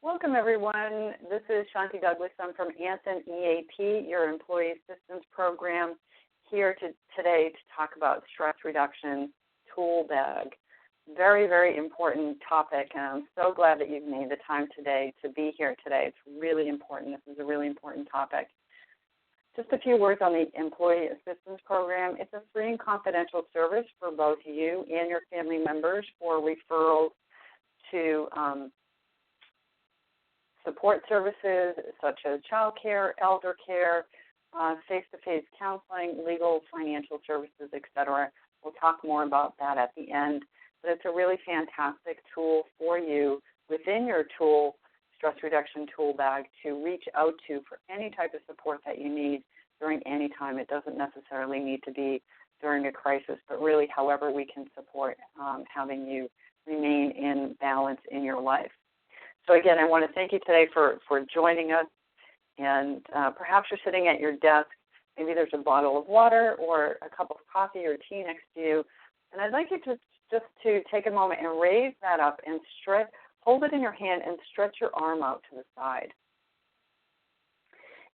Welcome, everyone. This is Shanti Douglas. I'm from Anthem EAP, your Employee Assistance Program, here today to talk about stress reduction tool bag. Very, very important topic, and I'm so glad that you've made the time today to be here today. It's really important. This is a really important topic. Just a few words on the Employee Assistance Program. It's a free and confidential service for both you and your family members for referrals to support services such as child care, elder care, face-to-face counseling, legal, financial services, etc. We'll talk more about that at the end. But it's a really fantastic tool for you within your tool, stress reduction tool bag, to reach out to for any type of support that you need during any time. It doesn't necessarily need to be during a crisis, but really however we can support having you remain in balance in your life. So again, I want to thank you today for joining us, and perhaps you're sitting at your desk. Maybe there's a bottle of water or a cup of coffee or tea next to you, and I'd like you to just to take a moment and raise that up and stretch, hold it in your hand and stretch your arm out to the side.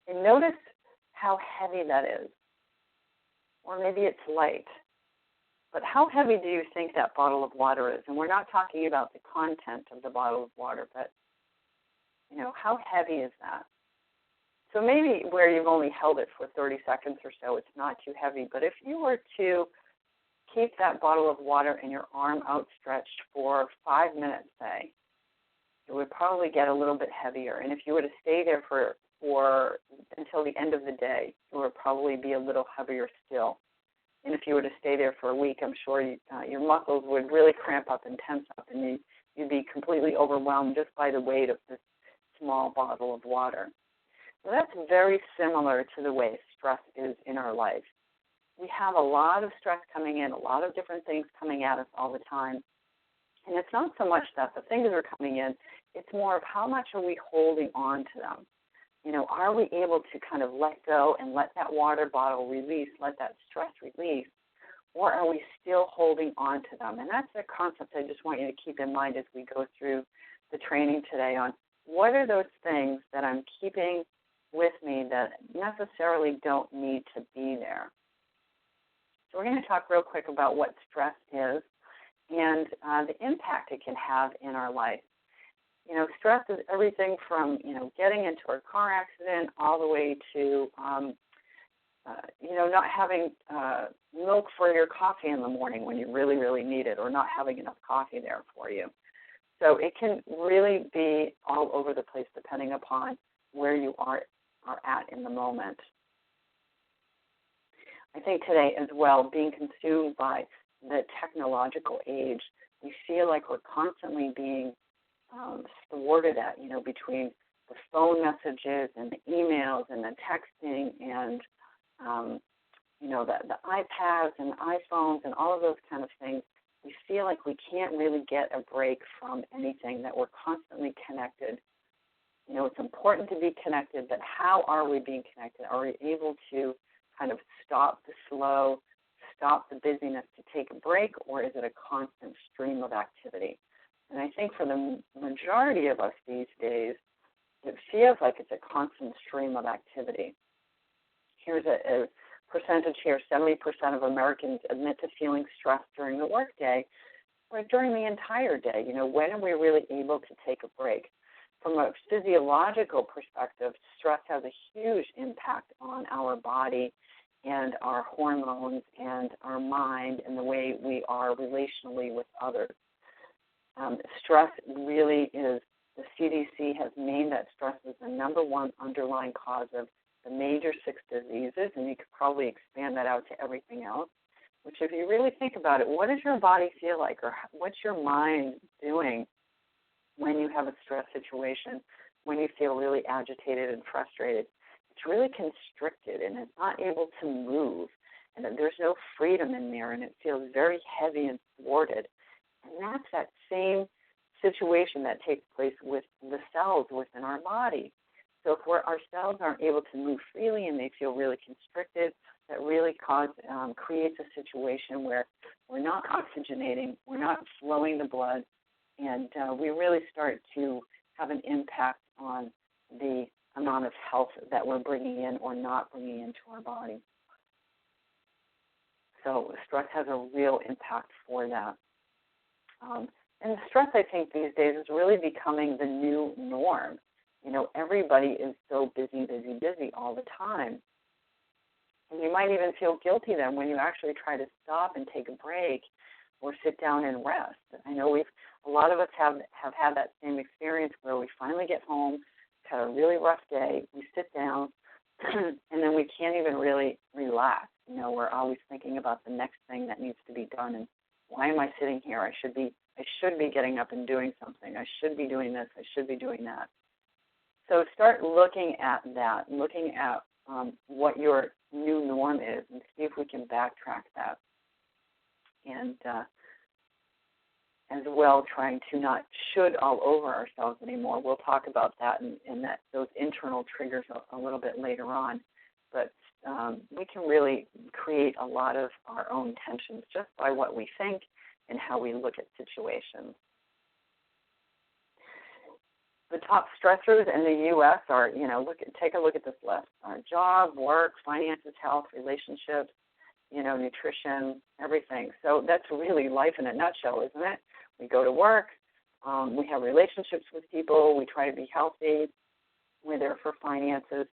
And notice how heavy that is, or maybe it's light. But how heavy do you think that bottle of water is? And we're not talking about the content of the bottle of water, but, how heavy is that? So maybe where you've only held it for 30 seconds or so, it's not too heavy. But if you were to keep that bottle of water and your arm outstretched for 5 minutes, say, it would probably get a little bit heavier. And if you were to stay there for until the end of the day, it would probably be a little heavier still. And if you were to stay there for a week, I'm sure your muscles would really cramp up and tense up, and you'd be completely overwhelmed just by the weight of this small bottle of water. So that's very similar to the way stress is in our life. We have a lot of stress coming in, a lot of different things coming at us all the time. And it's not so much that the things are coming in, it's more of how much are we holding on to them. Are we able to kind of let go and let that water bottle release, let that stress release, or are we still holding on to them? And that's the concept I just want you to keep in mind as we go through the training today on what are those things that I'm keeping with me that necessarily don't need to be there. So we're going to talk real quick about what stress is and the impact it can have in our life. Stress is everything from, getting into a car accident all the way to, not having milk for your coffee in the morning when you really, really need it, or not having enough coffee there for you. So it can really be all over the place depending upon where you are at in the moment. I think today as well, being consumed by the technological age, we feel like we're constantly being thwarted at, between the phone messages and the emails and the texting and, the iPads and iPhones and all of those kind of things. We feel like we can't really get a break from anything, that we're constantly connected. It's important to be connected, but how are we being connected? Are we able to kind of stop the flow, stop the busyness to take a break, or is it a constant stream of activity? And I think for the majority of us these days, it feels like it's a constant stream of activity. Here's a percentage here: 70% of Americans admit to feeling stressed during the workday or during the entire day. When are we really able to take a break? From a physiological perspective, stress has a huge impact on our body and our hormones and our mind and the way we are relationally with others. Stress really is, the CDC has named that stress is the number one underlying cause of the major 6 diseases, and you could probably expand that out to everything else, which if you really think about it, what does your body feel like, or what's your mind doing when you have a stress situation, when you feel really agitated and frustrated? It's really constricted, and it's not able to move, and there's no freedom in there, and it feels very heavy and thwarted. And that's that same situation that takes place with the cells within our body. So if our cells aren't able to move freely and they feel really constricted, that really creates a situation where we're not oxygenating, we're not flowing the blood, and we really start to have an impact on the amount of health that we're bringing in or not bringing into our body. So stress has a real impact for that. And stress, I think, these days is really becoming the new norm. Everybody is so busy all the time. And you might even feel guilty then when you actually try to stop and take a break or sit down and rest. I know a lot of us have had that same experience where we finally get home, had a really rough day, we sit down, and then we can't even really relax. We're always thinking about the next thing that needs to be done, and why am I sitting here? I should be getting up and doing something. I should be doing this. I should be doing that. So start looking at that, looking at what your new norm is, and see if we can backtrack that. And as well, trying to not should all over ourselves anymore. We'll talk about that and those internal triggers a little bit later on. But we can really create a lot of our own tensions just by what we think and how we look at situations. The top stressors in the U.S. are, take a look at this list. Job, work, finances, health, relationships, nutrition, everything. So that's really life in a nutshell, isn't it? We go to work, we have relationships with people, we try to be healthy, we're there for finances.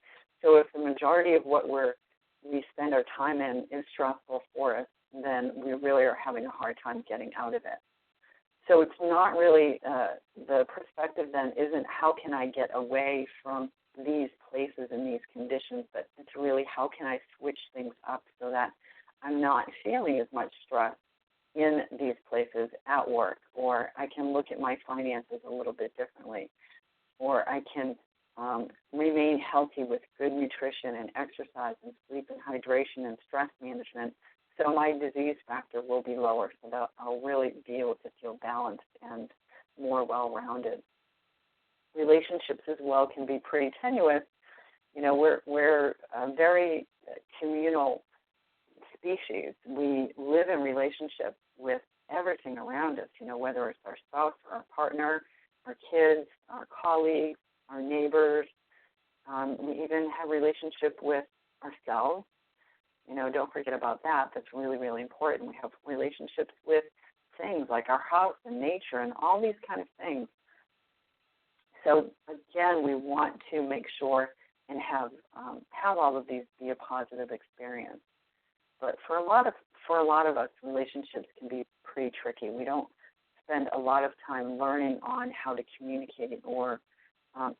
So if the majority of what we spend our time in is stressful for us, then we really are having a hard time getting out of it. So it's not really, the perspective then isn't how can I get away from these places and these conditions, but it's really how can I switch things up so that I'm not feeling as much stress in these places at work, or I can look at my finances a little bit differently, or I can remain healthy with good nutrition and exercise and sleep and hydration and stress management, so my disease factor will be lower, so that I'll really be able to feel balanced and more well-rounded. Relationships as well can be pretty tenuous. We're a very communal species. We live in relationships with everything around us, whether it's our spouse or our partner, our kids, our colleagues, our neighbors. We even have a relationship with ourselves. Don't forget about that. That's really, really important. We have relationships with things like our house and nature and all these kind of things. So, again, we want to make sure and have all of these be a positive experience. But for a lot of us, relationships can be pretty tricky. We don't spend a lot of time learning on how to communicate or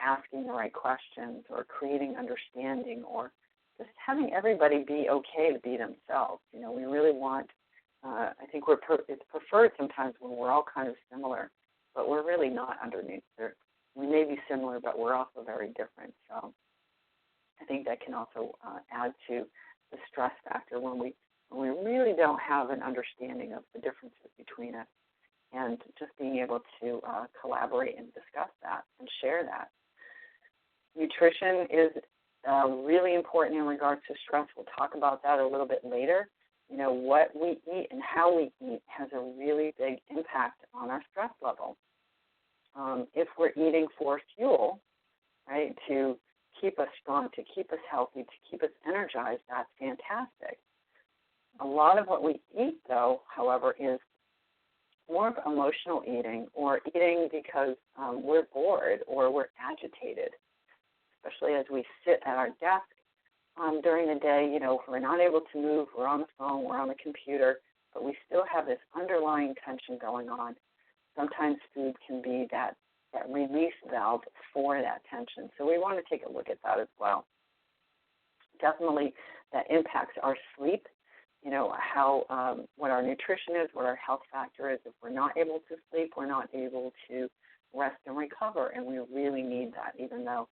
asking the right questions or creating understanding or just having everybody be okay to be themselves. We really want, I think it's preferred sometimes when we're all kind of similar, but we're really not underneath. We may be similar, but we're also very different. So I think that can also add to the stress factor when we really don't have an understanding of the differences between us, and just being able to collaborate and discuss that and share that. Nutrition is really important in regards to stress. We'll talk about that a little bit later. What we eat and how we eat has a really big impact on our stress level. If we're eating for fuel, right, to keep us strong, to keep us healthy, to keep us energized, that's fantastic. A lot of what we eat, though, however, is more of emotional eating, or eating because we're bored or we're agitated, especially as we sit at our desk during the day. We're not able to move, we're on the phone, we're on the computer, but we still have this underlying tension going on. Sometimes food can be that release valve for that tension. So we want to take a look at that as well. Definitely that impacts our sleep, how what our nutrition is, what our health factor is. If we're not able to sleep, we're not able to rest and recover, and we really need that, even though,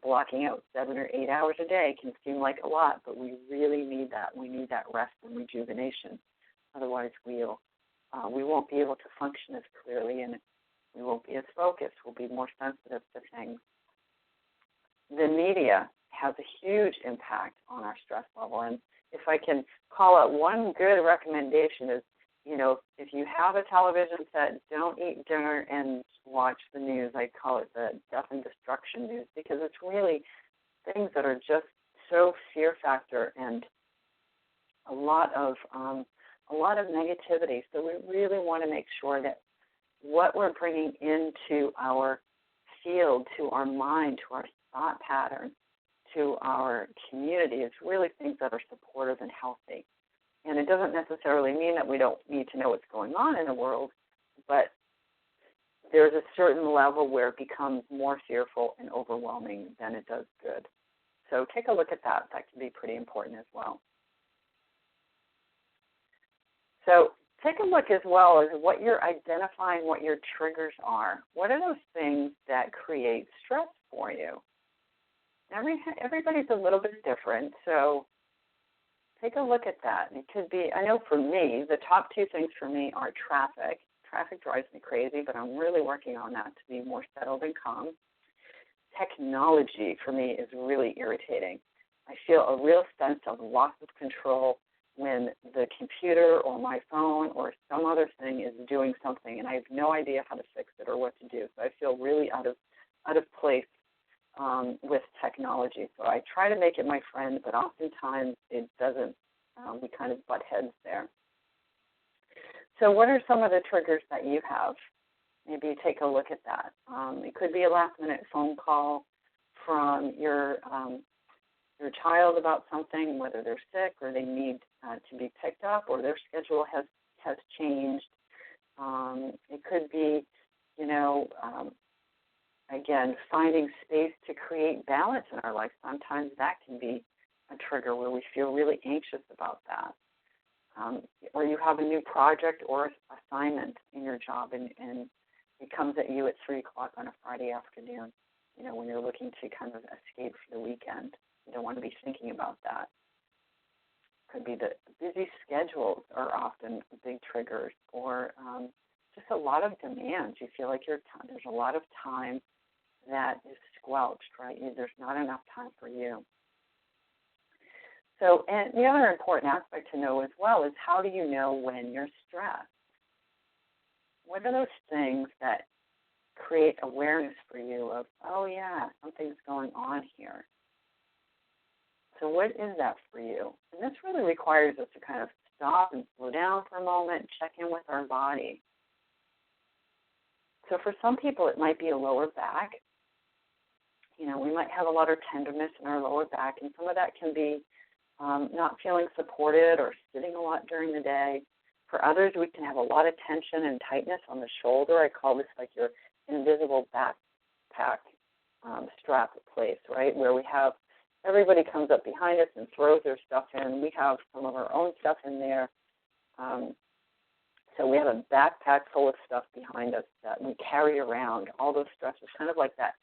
blocking out 7 or 8 hours a day can seem like a lot, but we really need that. We need that rest and rejuvenation. Otherwise, we won't be able to function as clearly, and we won't be as focused. We'll be more sensitive to things. The media has a huge impact on our stress level, and if I can call out one good recommendation is, if you have a television set, don't eat dinner and watch the news. I call it the death and destruction news, because it's really things that are just so fear factor and a lot of negativity. So we really want to make sure that what we're bringing into our field, to our mind, to our thought pattern, to our community is really things that are supportive and healthy. And it doesn't necessarily mean that we don't need to know what's going on in the world, but there's a certain level where it becomes more fearful and overwhelming than it does good. So take a look at that. That can be pretty important as well. So take a look as well as what you're identifying, what your triggers are. What are those things that create stress for you? Everybody's a little bit different, so take a look at that. It could be, I know for me, the top two things for me are traffic. Traffic drives me crazy, but I'm really working on that to be more settled and calm. Technology for me is really irritating. I feel a real sense of loss of control when the computer or my phone or some other thing is doing something and I have no idea how to fix it or what to do. So I feel really out of place with technology. So I try to make it my friend, but oftentimes it doesn't. We kind of butt heads there. So what are some of the triggers that you have? Maybe take a look at that. It could be a last-minute phone call from your child about something, whether they're sick or they need to be picked up or their schedule has changed. It could be, again, finding space to create balance in our life. Sometimes that can be a trigger where we feel really anxious about that. Or you have a new project or assignment in your job and it comes at you at 3 o'clock on a Friday afternoon, when you're looking to kind of escape for the weekend. You don't want to be thinking about that. Could be the busy schedules are often big triggers, or just a lot of demands. You feel like there's a lot of time that is squelched, right? There's not enough time for you. So, and the other important aspect to know as well is, how do you know when you're stressed? What are those things that create awareness for you of, oh yeah, something's going on here? So what is that for you? And this really requires us to kind of stop and slow down for a moment, check in with our body. So for some people, it might be a lower back. We might have a lot of tenderness in our lower back, and some of that can be not feeling supported or sitting a lot during the day. For others, we can have a lot of tension and tightness on the shoulder. I call this like your invisible backpack strap place, right, where we have everybody comes up behind us and throws their stuff in. We have some of our own stuff in there. So we have a backpack full of stuff behind us that we carry around, all those stresses, kind of like that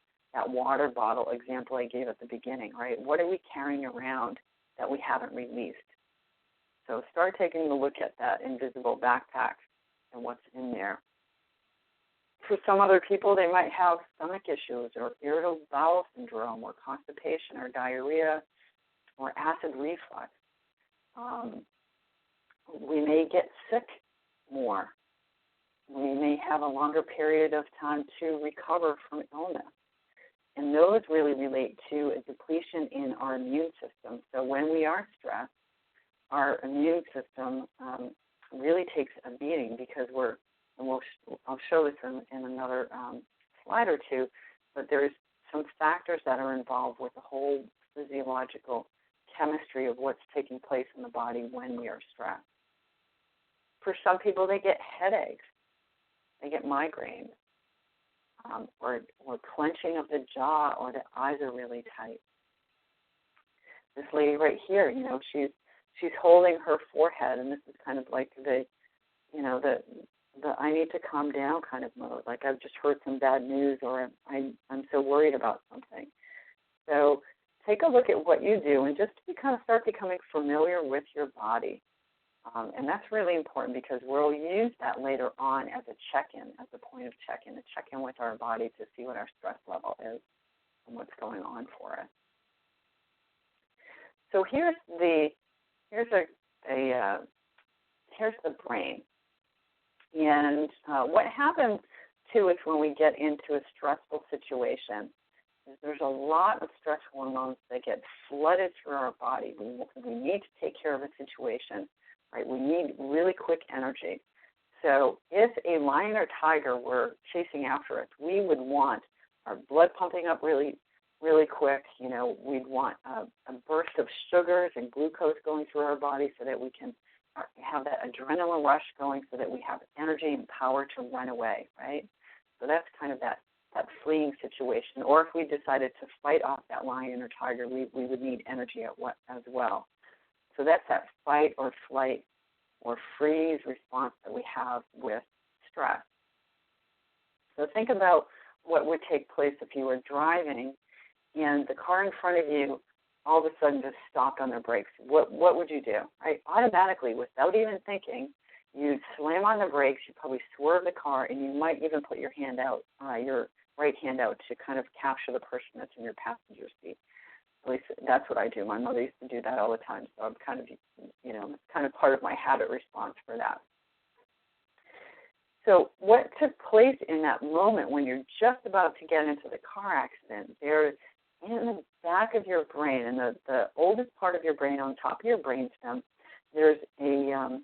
water bottle example I gave at the beginning, right? What are we carrying around that we haven't released? So start taking a look at that invisible backpack and what's in there. For some other people, they might have stomach issues or irritable bowel syndrome or constipation or diarrhea or acid reflux. We may get sick more. We may have a longer period of time to recover from illness. And those really relate to a depletion in our immune system. So when we are stressed, our immune system really takes a beating because I'll show this in another slide or two, but there's some factors that are involved with the whole physiological chemistry of what's taking place in the body when we are stressed. For some people, they get headaches, they get migraines, or clenching of the jaw, or the eyes are really tight. This lady right here, she's holding her forehead, and this is kind of like the I need to calm down kind of mode, like I've just heard some bad news, or I'm so worried about something. So take a look at what you do and just to kind of start becoming familiar with your body. And that's really important because we'll use that later on as a check-in, as a point of check-in, to check in with our body to see what our stress level is and what's going on for us. So here's the brain. And what happens, too, is when we get into a stressful situation, is there's a lot of stress hormones that get flooded through our body. We need to take care of a situation, right? We need really quick energy. So if a lion or tiger were chasing after us, we would want our blood pumping up really, really quick. We'd want a burst of sugars and glucose going through our body so that we can have that adrenaline rush going so that we have energy and power to run away, right? So that's kind of that fleeing situation. Or if we decided to fight off that lion or tiger, we would need energy as well. So that's that fight or flight or freeze response that we have with stress. So think about what would take place if you were driving and the car in front of you all of a sudden just stopped on their brakes. What would you do? Right? Automatically, without even thinking, you'd slam on the brakes, you'd probably swerve the car, and you might even put your hand out, your right hand out to kind of capture the person that's in your passenger seat. At least that's what I do. My mother used to do that all the time, so I'm kind of, it's kind of part of my habit response for that. So what took place in that moment when you're just about to get into the car accident, there's in the back of your brain, and the oldest part of your brain on top of your brainstem, there's a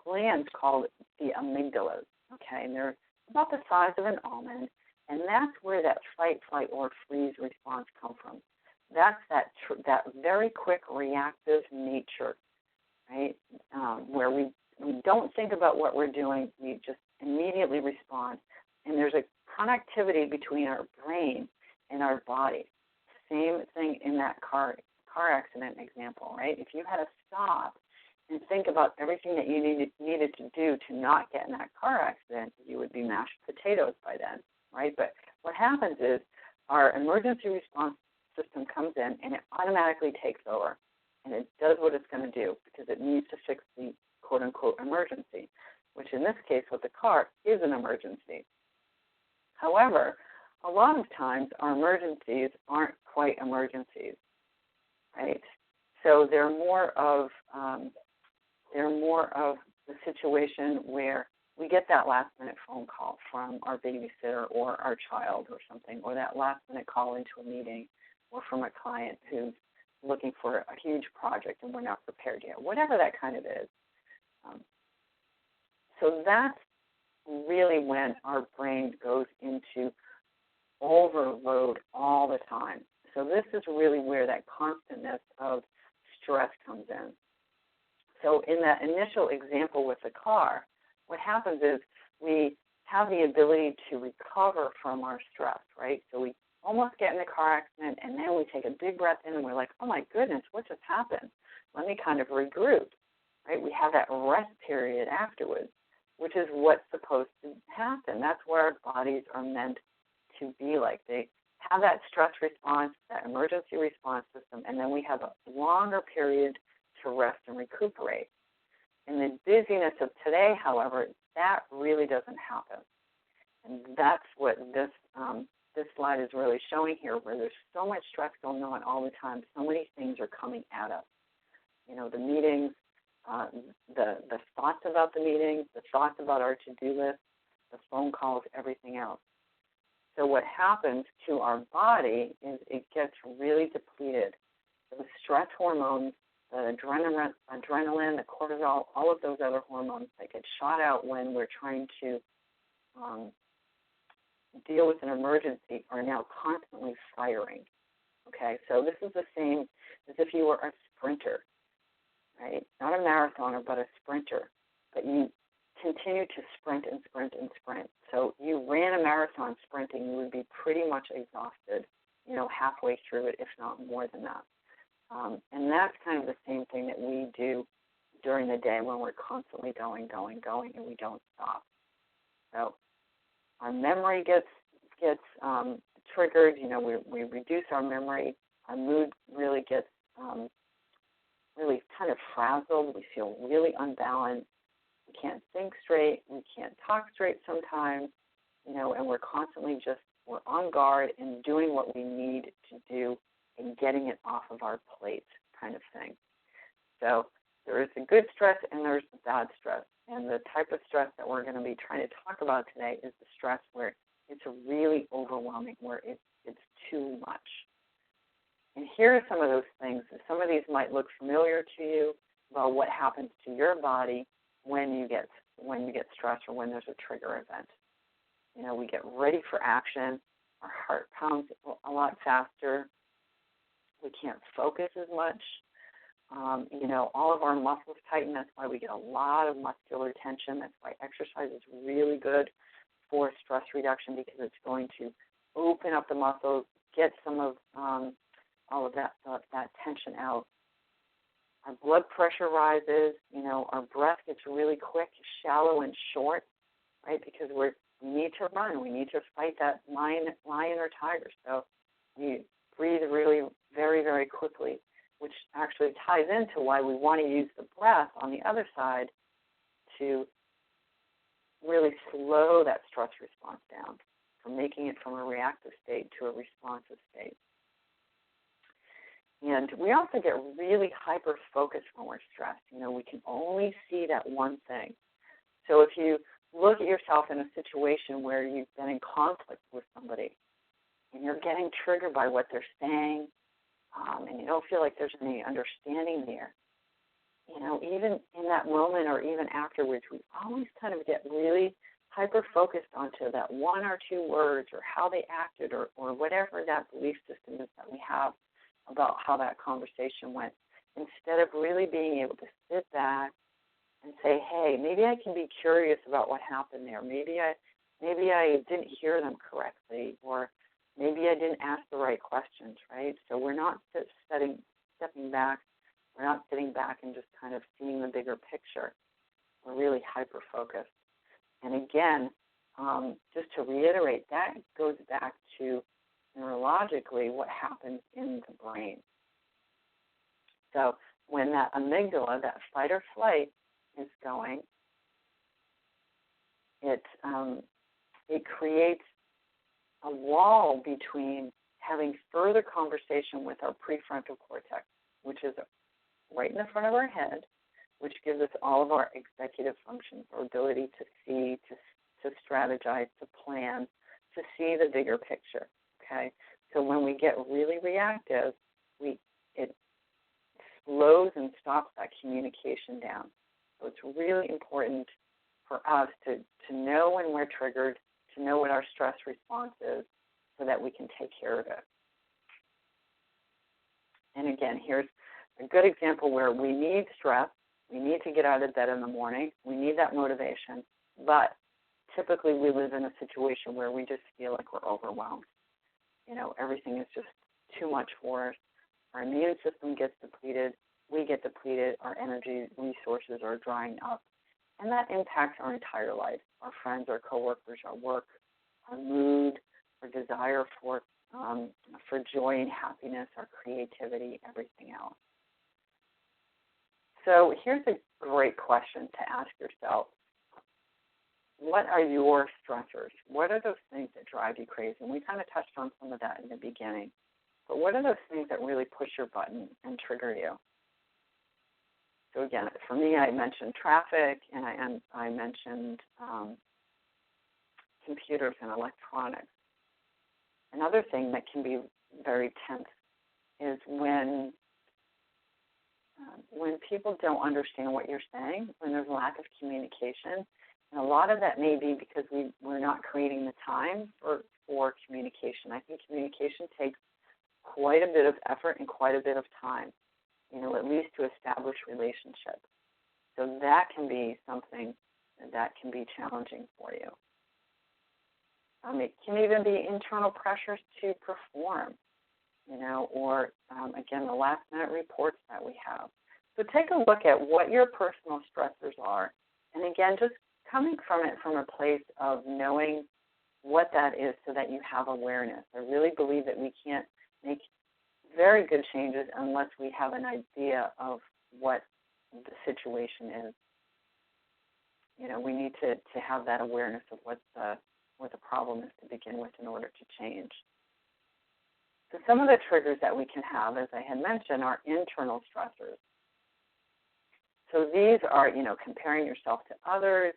gland called the amygdala, okay? And they're about the size of an almond, and that's where that fight, flight, or freeze response comes from. That's that very quick reactive nature, right, where we don't think about what we're doing. We just immediately respond. And there's a connectivity between our brain and our body. Same thing in that car accident example, right? If you had to stop and think about everything that you needed to do to not get in that car accident, you would be mashed potatoes by then, right? But what happens is our emergency response system comes in and it automatically takes over, and it does what it's going to do because it needs to fix the quote-unquote emergency, which in this case with the car is an emergency. However, a lot of times our emergencies aren't quite emergencies, right? So they're more of the situation where we get that last-minute phone call from our babysitter or our child or something, or that last-minute call into a meeting, or from a client who's looking for a huge project and we're not prepared yet, whatever that kind of is. So that's really when our brain goes into overload all the time. So this is really where that constantness of stress comes in. So in that initial example with the car, what happens is we have the ability to recover from our stress, right? So we almost get in a car accident, and then we take a big breath in, and we're like, oh, my goodness, what just happened? Let me kind of regroup, right? We have that rest period afterwards, which is what's supposed to happen. That's where our bodies are meant to be like. They have that stress response, that emergency response system, and then we have a longer period to rest and recuperate. In the busyness of today, however, that really doesn't happen. And that's what this slide is really showing here, where there's so much stress going on all the time. So many things are coming at us. The meetings, the thoughts about the meetings, the thoughts about our to-do list, the phone calls, everything else. So what happens to our body is it gets really depleted. The stress hormones, the adrenaline, the cortisol, all of those other hormones that get shot out when we're trying to deal with an emergency are now constantly firing. Okay, so this is the same as if you were a sprinter, right? Not a marathoner, but a sprinter. But you continue to sprint and sprint and sprint. So you ran a marathon sprinting, you would be pretty much exhausted, halfway through it, if not more than that. And that's kind of the same thing that we do during the day when we're constantly going, and we don't stop. So our memory gets triggered. We reduce our memory. Our mood really gets really kind of frazzled. We feel really unbalanced. We can't think straight. We can't talk straight sometimes. And we're constantly we're on guard and doing what we need to do and getting it off of our plate kind of thing. So there is the good stress and there's the bad stress. And the type of stress that we're going to be trying to talk about today is the stress where it's really overwhelming, where it's too much. And here are some of those things. Some of these might look familiar to you about what happens to your body when you get stressed or when there's a trigger event. We get ready for action. Our heart pounds a lot faster. We can't focus as much. All of our muscles tighten. That's why we get a lot of muscular tension. That's why exercise is really good for stress reduction, because it's going to open up the muscles, get some of all of that tension out. Our blood pressure rises. Our breath gets really quick, shallow, and short, right? Because we need to run. We need to fight that lion or tiger. So we breathe really very, very quickly, which actually ties into why we want to use the breath on the other side to really slow that stress response down, from making it from a reactive state to a responsive state. And we also get really hyper-focused when we're stressed. We can only see that one thing. So if you look at yourself in a situation where you've been in conflict with somebody and you're getting triggered by what they're saying, and you don't feel like there's any understanding there, even in that moment or even afterwards, we always kind of get really hyper-focused onto that one or two words or how they acted or whatever that belief system is that we have about how that conversation went, instead of really being able to sit back and say, hey, maybe I can be curious about what happened there. Maybe I didn't hear them correctly, or maybe I didn't ask the right questions, right? So we're not stepping back. We're not sitting back and just kind of seeing the bigger picture. We're really hyper-focused. And again, just to reiterate, that goes back to neurologically what happens in the brain. So when that amygdala, that fight or flight, is going, it creates a wall between having further conversation with our prefrontal cortex, which is right in the front of our head, which gives us all of our executive functions, our ability to see, to strategize, to plan, to see the bigger picture. Okay, so when we get really reactive, it slows and stops that communication down. So it's really important for us to know when we're triggered, to know what our stress response is, so that we can take care of it. And again, here's a good example where we need stress. We need to get out of bed in the morning. We need that motivation. But typically we live in a situation where we just feel like we're overwhelmed. Everything is just too much for us. Our immune system gets depleted. We get depleted. Our energy resources are drying up. And that impacts our entire life, our friends, our coworkers, our work, our mood, our desire for joy and happiness, our creativity, everything else. So here's a great question to ask yourself. What are your stressors? What are those things that drive you crazy? And we kind of touched on some of that in the beginning. But what are those things that really push your button and trigger you? So again, for me, I mentioned traffic, and I mentioned computers and electronics. Another thing that can be very tense is when people don't understand what you're saying, when there's a lack of communication. And a lot of that may be because we're not creating the time for communication. I think communication takes quite a bit of effort and quite a bit of time, at least to establish relationships. So that can be something that can be challenging for you. It can even be internal pressures to perform, or, again, the last-minute reports that we have. So take a look at what your personal stressors are. And, again, just coming from it from a place of knowing what that is so that you have awareness. I really believe that we can't make very good changes unless we have an idea of what the situation is. We need to have that awareness of what the problem is to begin with in order to change. So some of the triggers that we can have, as I had mentioned, are internal stressors. So these are, comparing yourself to others,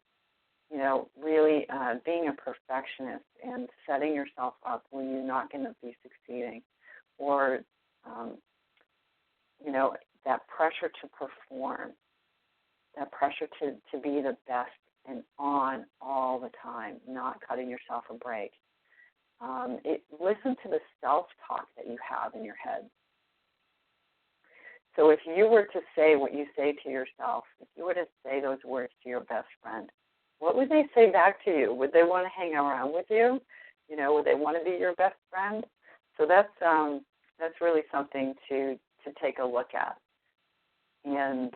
really being a perfectionist and setting yourself up when you're not going to be succeeding, or, that pressure to perform, that pressure to be the best and on all the time, not cutting yourself a break. Listen to the self-talk that you have in your head. So if you were to say what you say to yourself, if you were to say those words to your best friend, what would they say back to you? Would they want to hang around with you? Would they want to be your best friend? So that's really something to take a look at. And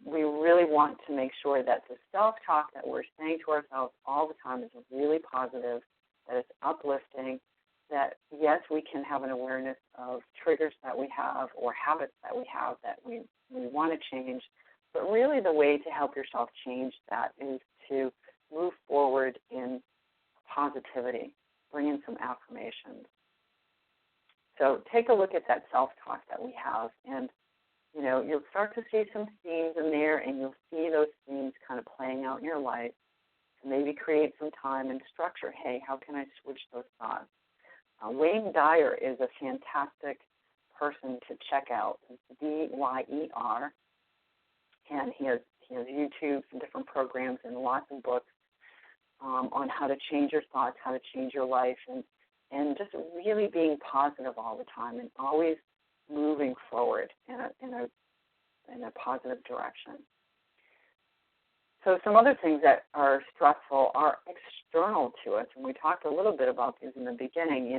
we really want to make sure that the self-talk that we're saying to ourselves all the time is really positive, that it's uplifting, that, yes, we can have an awareness of triggers that we have or habits that we have that we want to change. But really the way to help yourself change that is to move forward in positivity, bring in some affirmations. So take a look at that self-talk that we have, and you'll start to see some themes in there, and you'll see those themes kind of playing out in your life. So maybe create some time and structure. Hey, how can I switch those thoughts? Wayne Dyer is a fantastic person to check out. It's D-Y-E-R, and he has YouTube and different programs and lots of books on how to change your thoughts, how to change your life, and just really being positive all the time and always moving forward in a positive direction. So some other things that are stressful are external to us, and we talked a little bit about these in the beginning,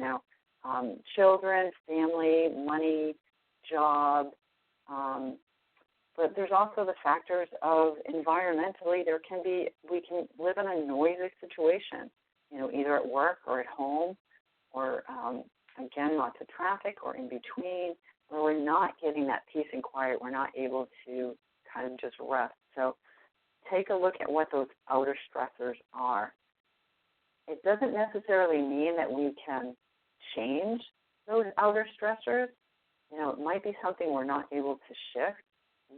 children, family, money, job, but there's also the factors of environmentally, we can live in a noisy situation, either at work or at home, or again, lots of traffic or in between, where we're not getting that peace and quiet, we're not able to kind of just rest. So take a look at what those outer stressors are. It doesn't necessarily mean that we can change those outer stressors. It might be something we're not able to shift,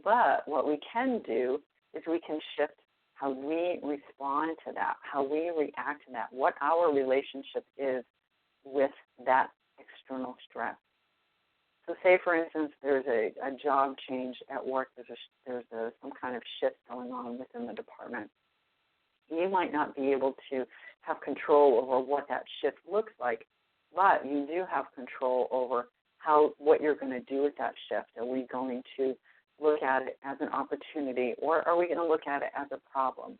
but what we can do is we can shift how we respond to that, how we react to that, what our relationship is with that external stress. So say, for instance, there's a job change at work, there's some kind of shift going on within the department. You might not be able to have control over what that shift looks like, but you do have control over what you're going to do with that shift. Are we going to look at it as an opportunity, or are we going to look at it as a problem?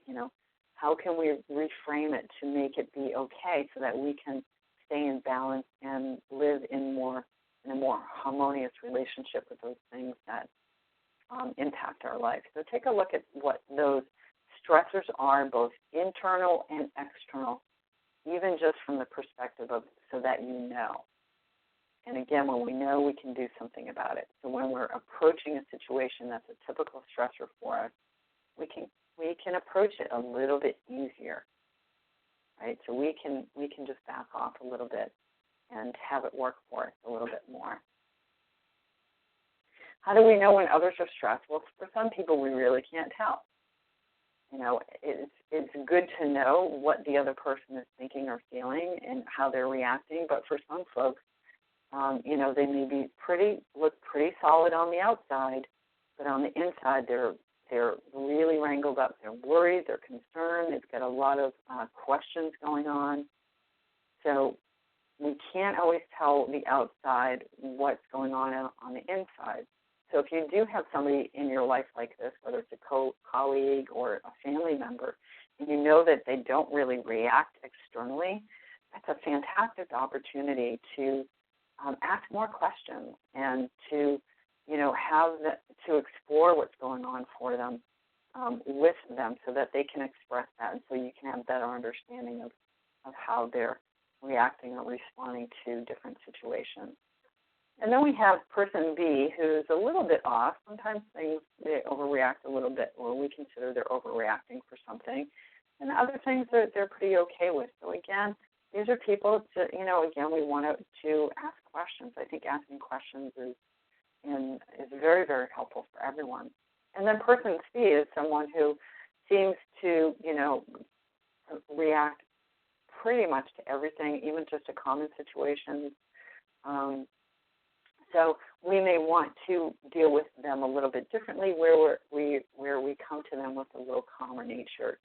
How can we reframe it to make it be okay so that we can stay in balance and live in a more harmonious relationship with those things that impact our life? So take a look at what those stressors are, both internal and external, even just from the perspective of so that you know. And again, when we know, we can do something about it. So when we're approaching a situation that's a typical stressor for us, we can approach it a little bit easier, right? So we can just back off a little bit and have it work for us a little bit more. How do we know when others are stressed? Well, for some people, we really can't tell. It's good to know what the other person is thinking or feeling and how they're reacting, but for some folks, they may look pretty solid on the outside, but on the inside, they're really wrangled up. They're worried. They're concerned. They've got a lot of questions going on. So we can't always tell the outside what's going on the inside. So if you do have somebody in your life like this, whether it's a colleague or a family member, and you know that they don't really react externally, that's a fantastic opportunity to ask more questions and to, to explore what's going on for them with them so that they can express that, and so you can have a better understanding of how they're reacting or responding to different situations. And then we have person B, who's a little bit off. Sometimes they overreact a little bit, or we consider they're overreacting for something. And other things they're pretty okay with. So again, these are people again, we want to ask questions. I think asking questions is very, very helpful for everyone. And then person C is someone who seems to, react pretty much to everything, even just to common situations. So we may want to deal with them a little bit differently, where we come to them with a little calmer nature,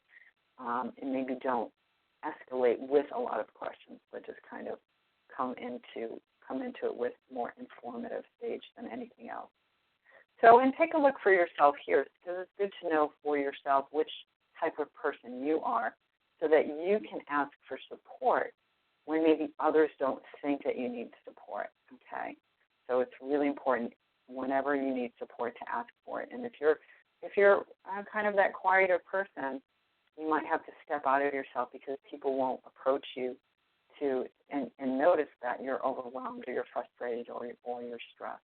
and maybe don't escalate with a lot of questions, but just kind of come into it with more informative stage than anything else. So, and take a look for yourself here, because it's good to know for yourself which type of person you are, so that you can ask for support when maybe others don't think that you need support, okay? So it's really important whenever you need support to ask for it. And if you're kind of that quieter person, you might have to step out of yourself, because people won't approach you and notice that you're overwhelmed or you're frustrated or you're stressed.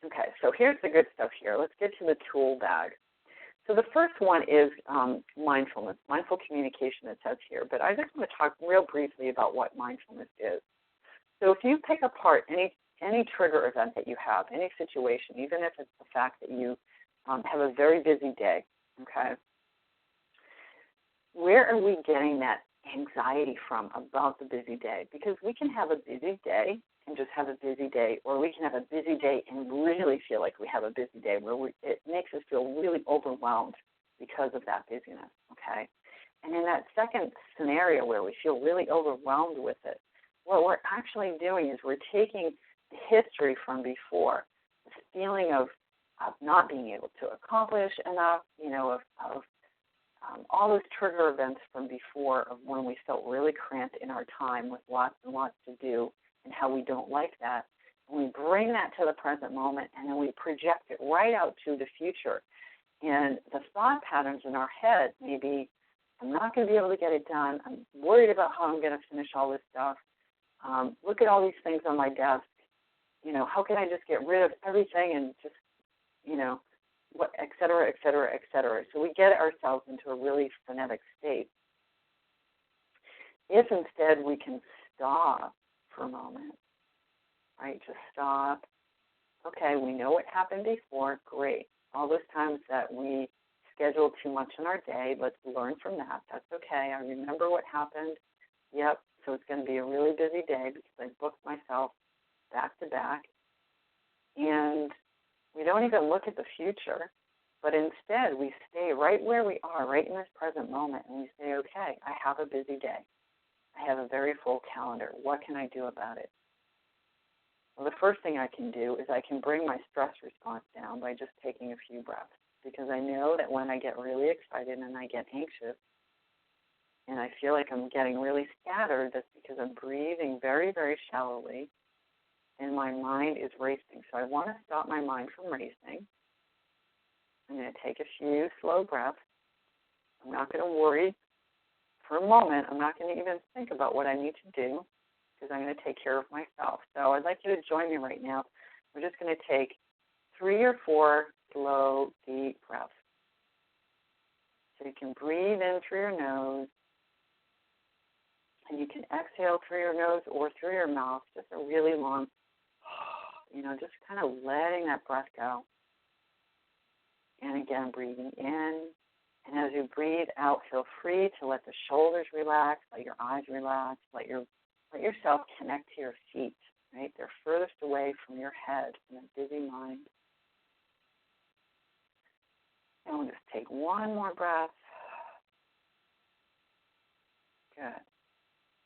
Okay, so here's the good stuff here. Let's get to the tool bag. So the first one is mindfulness, mindful communication, it says here. But I just want to talk real briefly about what mindfulness is. So if you pick apart any trigger event that you have, any situation, even if it's the fact that you have a very busy day, okay, where are we getting that anxiety from about the busy day? Because we can have a busy day and just have a busy day, or we can have a busy day and really feel like we have a busy day, where it makes us feel really overwhelmed because of that busyness, okay? And in that second scenario where we feel really overwhelmed with it, what we're actually doing is we're taking the history from before, this feeling of not being able to accomplish enough, of all those trigger events from before, of when we felt really cramped in our time with lots and lots to do, and how we don't like that. And we bring that to the present moment, and then we project it right out to the future. And the thought patterns in our head may be, I'm not going to be able to get it done. I'm worried about how I'm going to finish all this stuff. Look at all these things on my desk. How can I just get rid of everything and just, et cetera, et cetera, et cetera. So we get ourselves into a really frenetic state. If instead we can stop for a moment, right? Just stop. Okay, we know what happened before. Great. All those times that we scheduled too much in our day, let's learn from that. That's okay. I remember what happened. Yep. So it's going to be a really busy day because I booked myself back to back. And we don't even look at the future, but instead we stay right where we are, right in this present moment, and we say, okay, I have a busy day. I have a very full calendar. What can I do about it? Well, the first thing I can do is I can bring my stress response down by just taking a few breaths, because I know that when I get really excited and I get anxious and I feel like I'm getting really scattered, that's because I'm breathing very, very shallowly and my mind is racing. So I want to stop my mind from racing. I'm going to take a few slow breaths. I'm not going to worry for a moment. I'm not going to even think about what I need to do, because I'm going to take care of myself. So I'd like you to join me right now. We're just going to take 3 or 4 slow, deep breaths. So you can breathe in through your nose, and you can exhale through your nose or through your mouth, just a really long, just kind of letting that breath go. And again, breathing in. And as you breathe out, feel free to let the shoulders relax, let your eyes relax, let yourself connect to your feet, right? They're furthest away from your head, from a busy mind. And we'll just take one more breath. Good.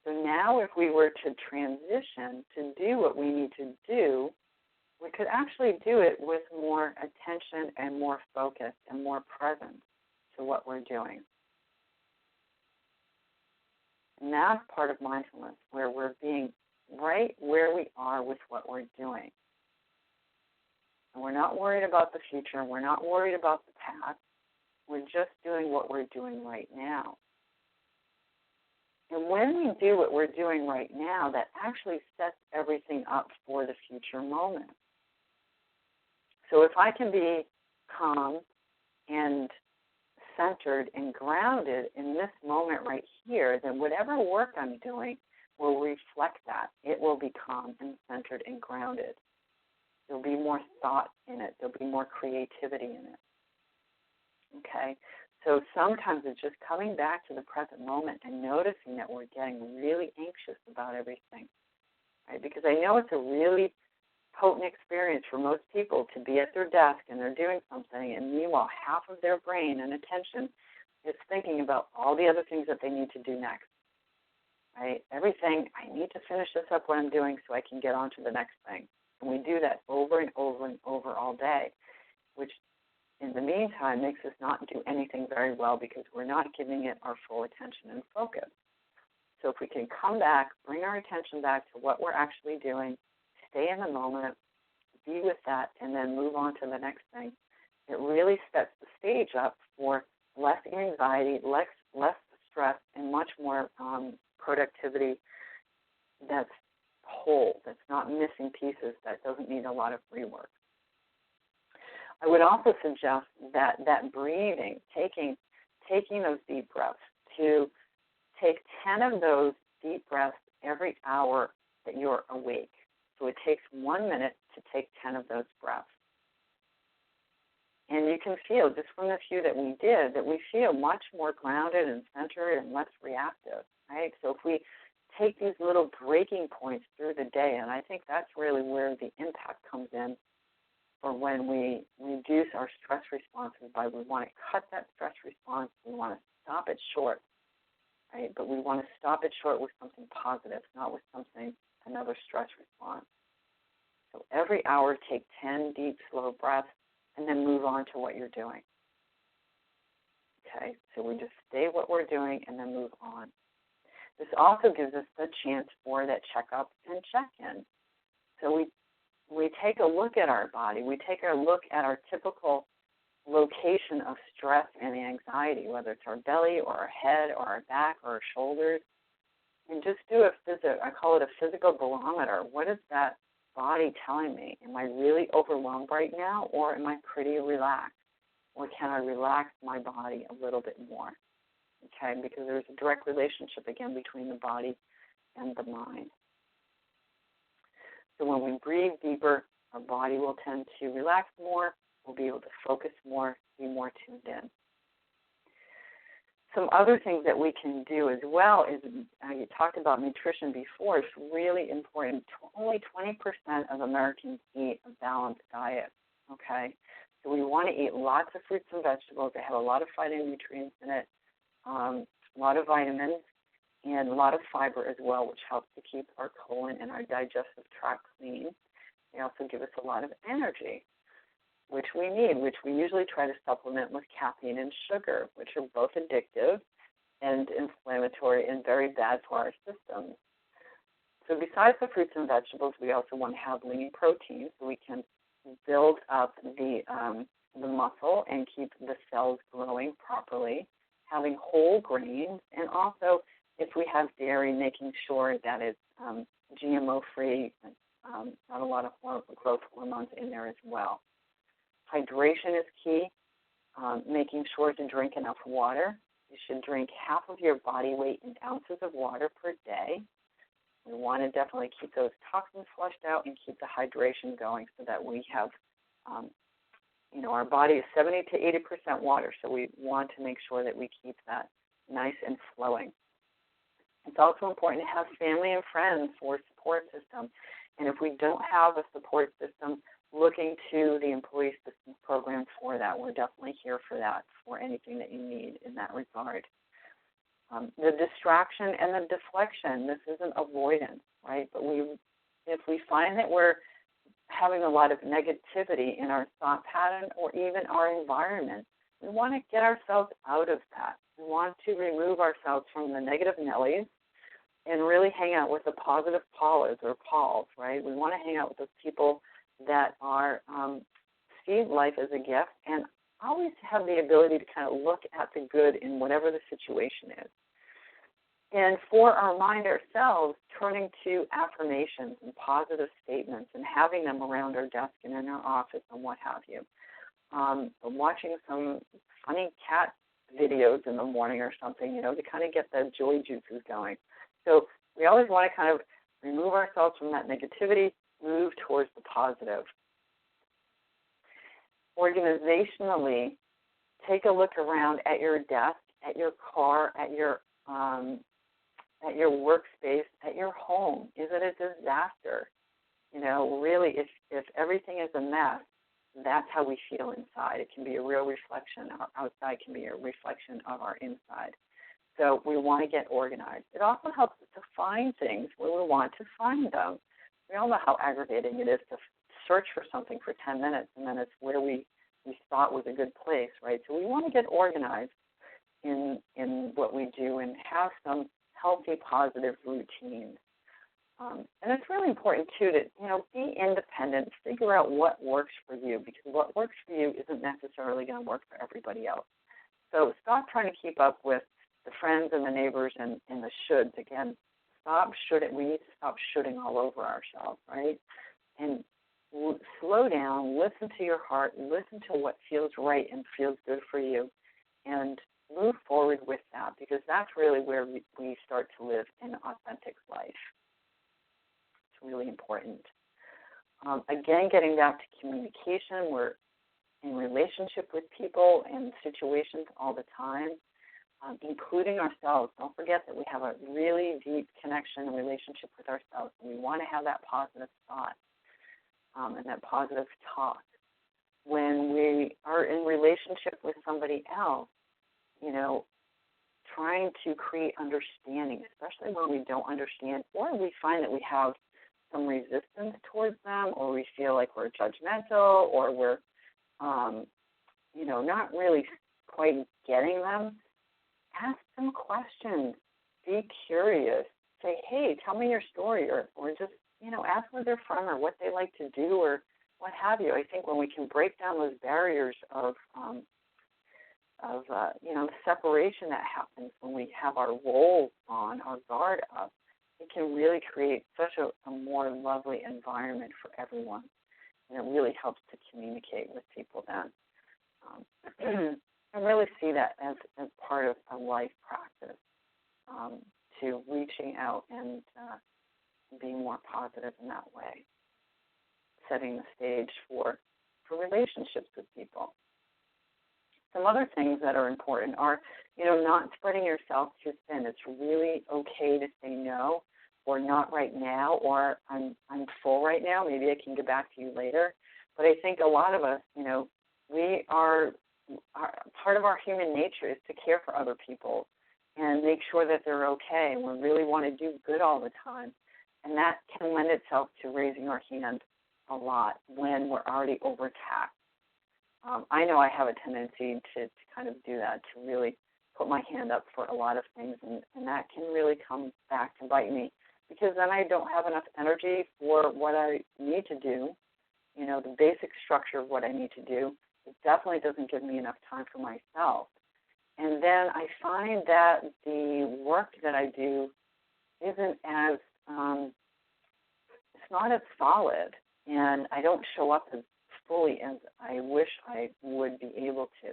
So now if we were to transition to do what we need to do, we could actually do it with more attention and more focus and more presence to what we're doing. And that's part of mindfulness, where we're being right where we are with what we're doing. And we're not worried about the future. We're not worried about the past. We're just doing what we're doing right now. And when we do what we're doing right now, that actually sets everything up for the future moment. So if I can be calm and centered and grounded in this moment right here, then whatever work I'm doing will reflect that. It will be calm and centered and grounded. There'll be more thought in it. There'll be more creativity in it. Okay? So sometimes it's just coming back to the present moment and noticing that we're getting really anxious about everything, right? Because I know it's a really potent experience for most people to be at their desk and they're doing something, and meanwhile half of their brain and attention is thinking about all the other things that they need to do next, right? Everything, I need to finish this up what I'm doing so I can get on to the next thing. And we do that over and over and over all day, which in the meantime makes us not do anything very well because we're not giving it our full attention and focus. So if we can come back, bring our attention back to what we're actually doing, stay in the moment, be with that, and then move on to the next thing, it really sets the stage up for less anxiety, less stress, and much more productivity that's whole, that's not missing pieces, that doesn't need a lot of rework. I would also suggest that breathing, taking those deep breaths, to take 10 of those deep breaths every hour that you're awake. So it takes 1 minute to take 10 of those breaths. And you can feel, just from the few that we did, that we feel much more grounded and centered and less reactive, right? So if we take these little breaking points through the day, and I think that's really where the impact comes in for when we reduce our stress responses by we want to cut that stress response, we want to stop it short, right? But we want to stop it short with something positive, not with another stress response. So every hour, take 10 deep, slow breaths, and then move on to what you're doing. Okay, so we just stay what we're doing and then move on. This also gives us the chance for that checkup and check-in. So we take a look at our body. We take a look at our typical location of stress and anxiety, whether it's our belly or our head or our back or our shoulders, and just do I call it a physical barometer. What is that body telling me? Am I really overwhelmed right now, or am I pretty relaxed? Or can I relax my body a little bit more? Okay, because there's a direct relationship, again, between the body and the mind. So when we breathe deeper, our body will tend to relax more. We'll be able to focus more, be more tuned in. Some other things that we can do as well is, you talked about nutrition before, it's really important. Only 20% of Americans eat a balanced diet, okay? So we want to eat lots of fruits and vegetables that have a lot of phytonutrients in it, a lot of vitamins, and a lot of fiber as well, which helps to keep our colon and our digestive tract clean. They also give us a lot of energy, which we need, which we usually try to supplement with caffeine and sugar, which are both addictive and inflammatory and very bad for our systems. So besides the fruits and vegetables, we also want to have lean protein so we can build up the muscle and keep the cells growing properly, having whole grains, and also if we have dairy, making sure that it's GMO-free, not a lot of growth hormones in there as well. Hydration is key, making sure to drink enough water. You should drink half of your body weight in ounces of water per day. We want to definitely keep those toxins flushed out and keep the hydration going so that we have, our body is 70 to 80% water, so we want to make sure that we keep that nice and flowing. It's also important to have family and friends for support system. And if we don't have a support system, looking to the Employee Assistance Program for that. We're definitely here for that, for anything that you need in that regard. The distraction and the deflection, this isn't avoidance, right? But if we find that we're having a lot of negativity in our thought pattern or even our environment, we want to get ourselves out of that. We want to remove ourselves from the negative Nellies and really hang out with the positive Paulas or Pauls, right? We want to hang out with those people that are see life as a gift and always have the ability to kind of look at the good in whatever the situation is. And for our mind ourselves, turning to affirmations and positive statements and having them around our desk and in our office and what have you. Watching some funny cat videos in the morning or something, to kind of get the joy juices going. So we always want to kind of remove ourselves from that negativity, move towards the positive. organizationally, take a look around at your desk, at your car, at your workspace, at your home. Is it a disaster? Really, if everything is a mess, that's how we feel inside. It can be a real reflection. Our outside can be a reflection of our inside. So we want to get organized. It also helps us to find things where we want to find them. We all know how aggravating it is to search for something for 10 minutes, and then it's where we thought was a good place, right? So we want to get organized in what we do and have some healthy, positive routines. And it's really important, too, to, be independent, figure out what works for you, because what works for you isn't necessarily going to work for everybody else. So stop trying to keep up with the friends and the neighbors and the shoulds. Again, stop shoulding. We need to stop shoulding all over ourselves, right? And slow down, listen to your heart, listen to what feels right and feels good for you, and move forward with that, because that's really where we start to live an authentic life. It's really important. Again, getting back to communication, we're in relationship with people and situations all the time, including ourselves. Don't forget that we have a really deep connection and relationship with ourselves, and we want to have that positive thought and that positive talk. When we are in relationship with somebody else, trying to create understanding, especially when we don't understand, or we find that we have some resistance towards them, or we feel like we're judgmental, or we're, not really quite getting them. Ask them questions. Be curious. Say, hey, tell me your story, or just, ask where they're from or what they like to do or what have you. I think when we can break down those barriers of the separation that happens when we have our roles on, our guard up, it can really create such a more lovely environment for everyone. And it really helps to communicate with people then. I really see that as part of a life practice, to reaching out and being more positive in that way, setting the stage for relationships with people. Some other things that are important are, not spreading yourself too thin. It's really okay to say no, or not right now, or I'm full right now. Maybe I can get back to you later. But I think a lot of us, part of our human nature is to care for other people and make sure that they're okay. We really want to do good all the time. And that can lend itself to raising our hand a lot when we're already overtaxed. I know I have a tendency to kind of do that, to really put my hand up for a lot of things, and that can really come back to bite me, because then I don't have enough energy for what I need to do, the basic structure of what I need to do. It definitely doesn't give me enough time for myself. And then I find that the work that I do isn't as, it's not as solid, and I don't show up as fully as I wish I would be able to.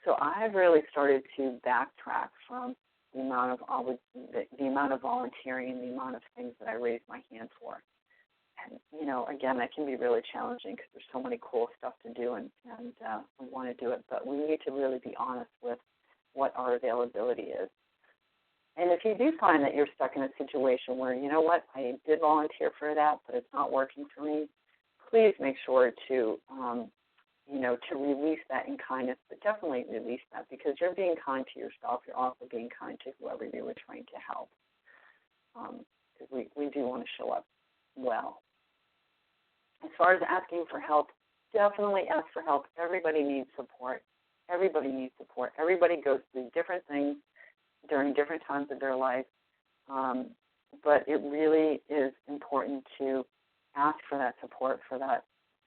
So I've really started to backtrack from the amount of volunteering and the amount of things that I raise my hand for. And, again, that can be really challenging because there's so many cool stuff to do, and we want to do it. But we need to really be honest with what our availability is. And if you do find that you're stuck in a situation where, I did volunteer for that, but it's not working for me, please make sure to, to release that in kindness, but definitely release that, because you're being kind to yourself. You're also being kind to whoever you were trying to help, because we do want to show up well. As far as asking for help, definitely ask for help. Everybody needs support. Everybody needs support. Everybody goes through different things during different times of their life, but it really is important to ask for that support, for that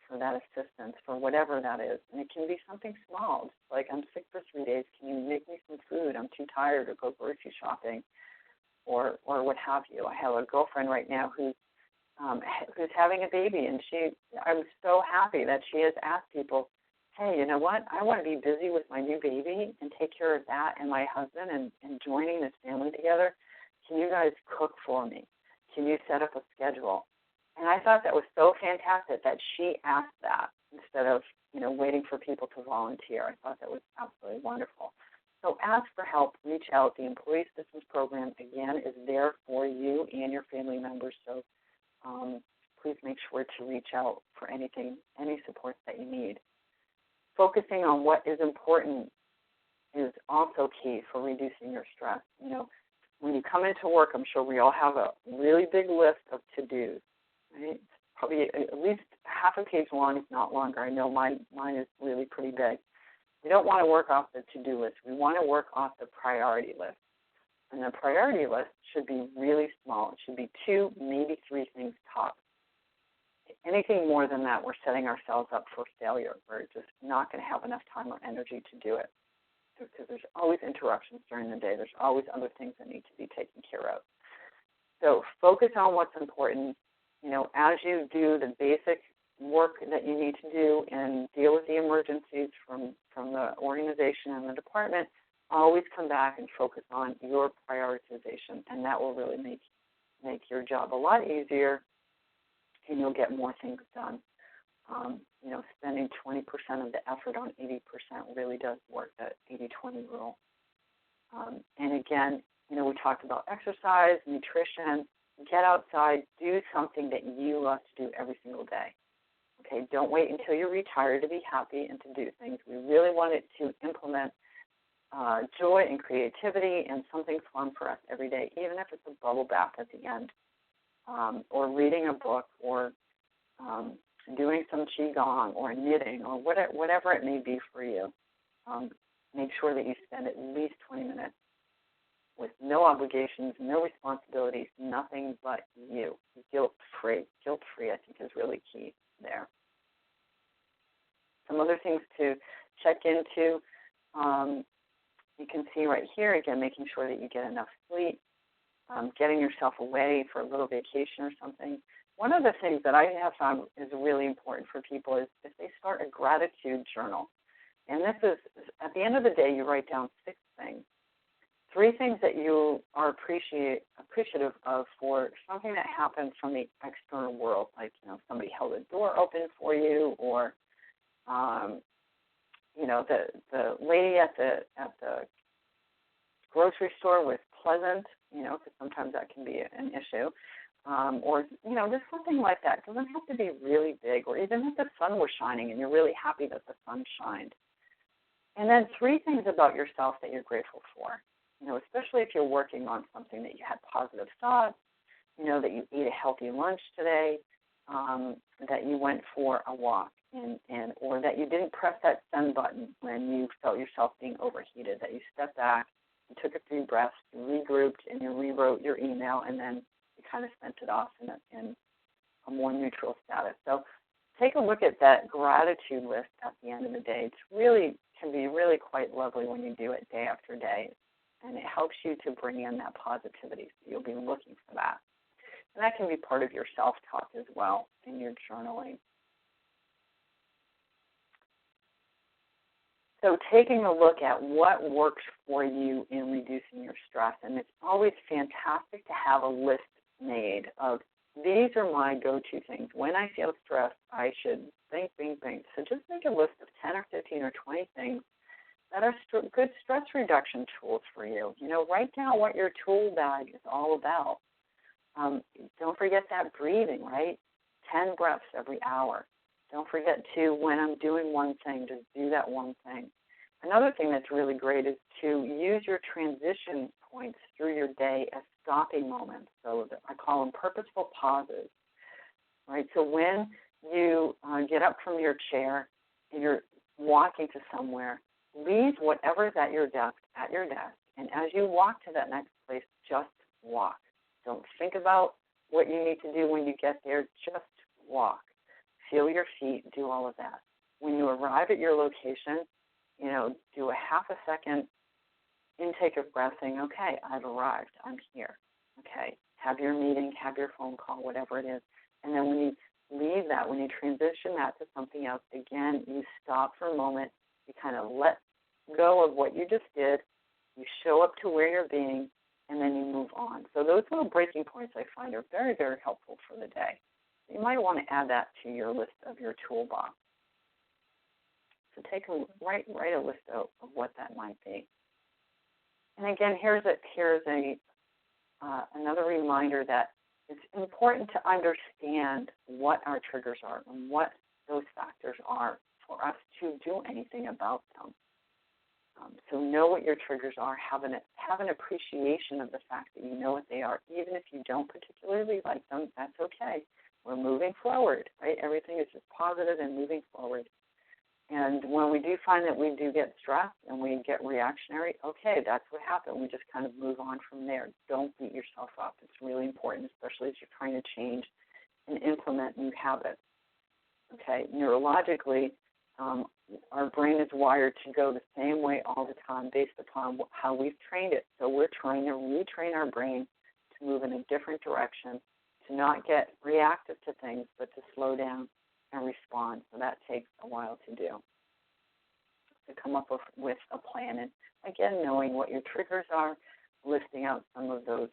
assistance, for whatever that is. And it can be something small, just like, I'm sick for 3 days, can you make me some food? I'm too tired to go grocery shopping, or what have you. I have a girlfriend right now who's having a baby, and I'm so happy that she has asked people, hey, you know what, I want to be busy with my new baby and take care of that and my husband and joining this family together. Can you guys cook for me? Can you set up a schedule? And I thought that was so fantastic that she asked that. instead of, waiting for people to volunteer. I thought that was absolutely wonderful. So ask for help, reach out. The Employee Assistance Program, again, is there for you and your family members. So please make sure to reach out for any support that you need. Focusing on what is important is also key for reducing your stress. When you come into work, I'm sure we all have a really big list of to-dos, right? Probably at least half a page long, if not longer. I know mine is really pretty big. We don't want to work off the to-do list. We want to work off the priority list. And the priority list should be really small. It should be 2, maybe 3 things top. Anything more than that, we're setting ourselves up for failure. We're just not going to have enough time or energy to do it, because there's always interruptions during the day. There's always other things that need to be taken care of. So focus on what's important. As you do the basic work that you need to do and deal with the emergencies from the organization and the department, always come back and focus on your prioritization, and that will really make your job a lot easier, and you'll get more things done. Spending 20% of the effort on 80% really does work, that 80-20 rule. And again, we talked about exercise, nutrition. Get outside, do something that you love to do every single day. Okay, don't wait until you're retired to be happy and to do things. We really want it to implement joy and creativity and something fun for us every day, even if it's a bubble bath at the end, or reading a book, or doing some qigong or knitting, or whatever it may be for you. Make sure that you spend at least 20 minutes with no obligations, no responsibilities, nothing but you. Guilt-free. Guilt-free, I think, is really key there. Some other things to check into, you can see right here, again, making sure that you get enough sleep, getting yourself away for a little vacation or something. One of the things that I have found is really important for people is if they start a gratitude journal. And this is, at the end of the day, you write down 6 things. 3 things that you are appreciative of for something that happened from the external world, like somebody held a door open for you, or the lady at the grocery store was pleasant, because sometimes that can be an issue, or just something like that. It doesn't have to be really big, or even if the sun was shining and you're really happy that the sun shined. And then 3 things about yourself that you're grateful for. Especially if you're working on something that you had positive thoughts, that you ate a healthy lunch today, that you went for a walk, and or that you didn't press that send button when you felt yourself being overheated, that you stepped back, you took a few breaths, you regrouped, and you rewrote your email, and then you kind of sent it off in a more neutral status. So take a look at that gratitude list at the end of the day. It can be really quite lovely when you do it day after day. And it helps you to bring in that positivity. So you'll be looking for that. And that can be part of your self-talk as well in your journaling. So taking a look at what works for you in reducing your stress. And it's always fantastic to have a list made of, these are my go-to things. When I feel stressed, I should think. So just make a list of 10 or 15 or 20 things that are good stress reduction tools for you. Write down what your tool bag is all about. Don't forget that breathing, right? 10 breaths every hour. Don't forget to, when I'm doing one thing, just do that one thing. Another thing that's really great is to use your transition points through your day as stopping moments. So I call them purposeful pauses, right? So when you get up from your chair and you're walking to somewhere, leave whatever's at your desk, and as you walk to that next place, just walk. Don't think about what you need to do when you get there. Just walk. Feel your feet, do all of that. When you arrive at your location, do a half a second intake of breath saying, okay, I've arrived, I'm here. Okay, have your meeting, have your phone call, whatever it is. And then when you leave that, when you transition that to something else, again, you stop for a moment, you kind of let go of what you just did, you show up to where you're being, and then you move on. So those little breaking points I find are very, very helpful for the day. You might want to add that to your list of your toolbox. So write a list of what that might be. And again, here's another reminder that it's important to understand what our triggers are and what those factors are for us to do anything about them. So know what your triggers are. Have an appreciation of the fact that you know what they are. Even if you don't particularly like them, that's okay. We're moving forward, right? Everything is just positive and moving forward. And when we do find that we do get stressed and we get reactionary, okay, that's what happened. We just kind of move on from there. Don't beat yourself up. It's really important, especially as you're trying to change and implement new habits. Okay, neurologically, our brain is wired to go the same way all the time based upon how we've trained it. So we're trying to retrain our brain to move in a different direction, to not get reactive to things, but to slow down and respond. So that takes a while to do, to come up with a plan. And again, knowing what your triggers are, listing out some of those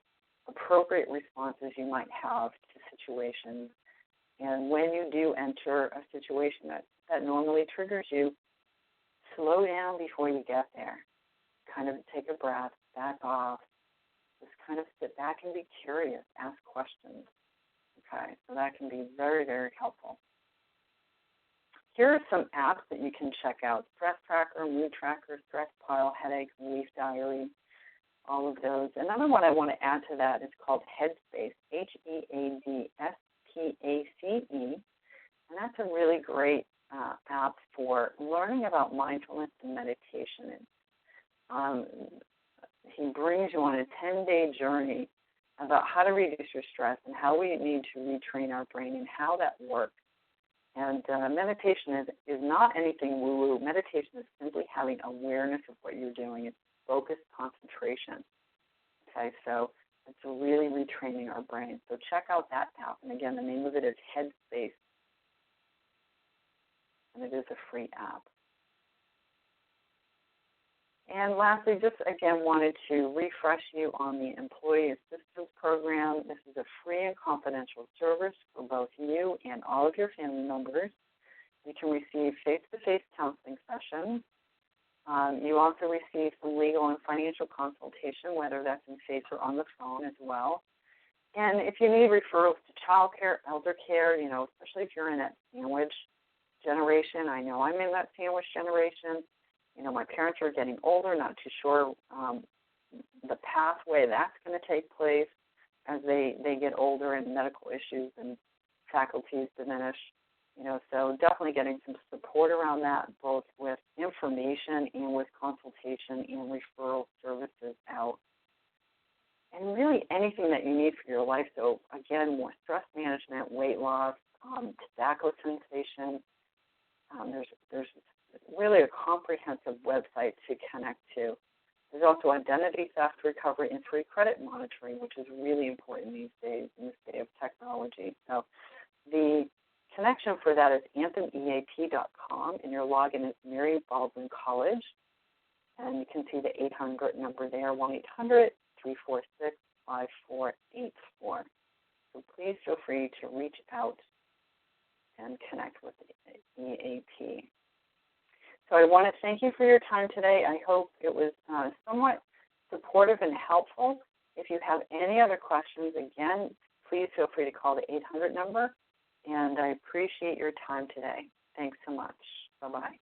appropriate responses you might have to situations. And when you do enter a situation that normally triggers you, slow down before you get there. Kind of take a breath, back off, just kind of sit back and be curious, ask questions. Okay, so that can be very, very helpful. Here are some apps that you can check out: Stress Tracker, Mood Tracker, Stress Pile, Headache, Relief Diary, all of those. Another one I want to add to that is called Headspace, Headspace, and that's a really great app for learning about mindfulness and meditation. He brings you on a 10-day journey about how to reduce your stress and how we need to retrain our brain and how that works. And meditation is not anything woo-woo. Meditation is simply having awareness of what you're doing. It's focused concentration. Okay, so it's really retraining our brain. So check out that app. And again, the name of it is Headspace. And it is a free app. And lastly, just again wanted to refresh you on the Employee Assistance Program. This is a free and confidential service for both you and all of your family members. You can receive face-to-face counseling sessions. You also receive some legal and financial consultation, whether that's in face or on the phone as well. And if you need referrals to child care, elder care, especially if you're in that sandwich generation. I know I'm in that sandwich generation. My parents are getting older, not too sure the pathway that's going to take place as they get older and medical issues and faculties diminish. So definitely getting some support around that, both with information and with consultation and referral services out. And really anything that you need for your life. So again, more stress management, weight loss, tobacco cessation. There's really a comprehensive website to connect to. There's also identity theft recovery and free credit monitoring, which is really important these days in this day of technology. So the connection for that is anthemeap.com, and your login is Mary Baldwin College. And you can see the 800 number there, 1-800-346-5484. So please feel free to reach out and connect with the EAP. So I want to thank you for your time today. I hope it was somewhat supportive and helpful. If you have any other questions, again, please feel free to call the 800 number. And I appreciate your time today. Thanks so much. Bye-bye.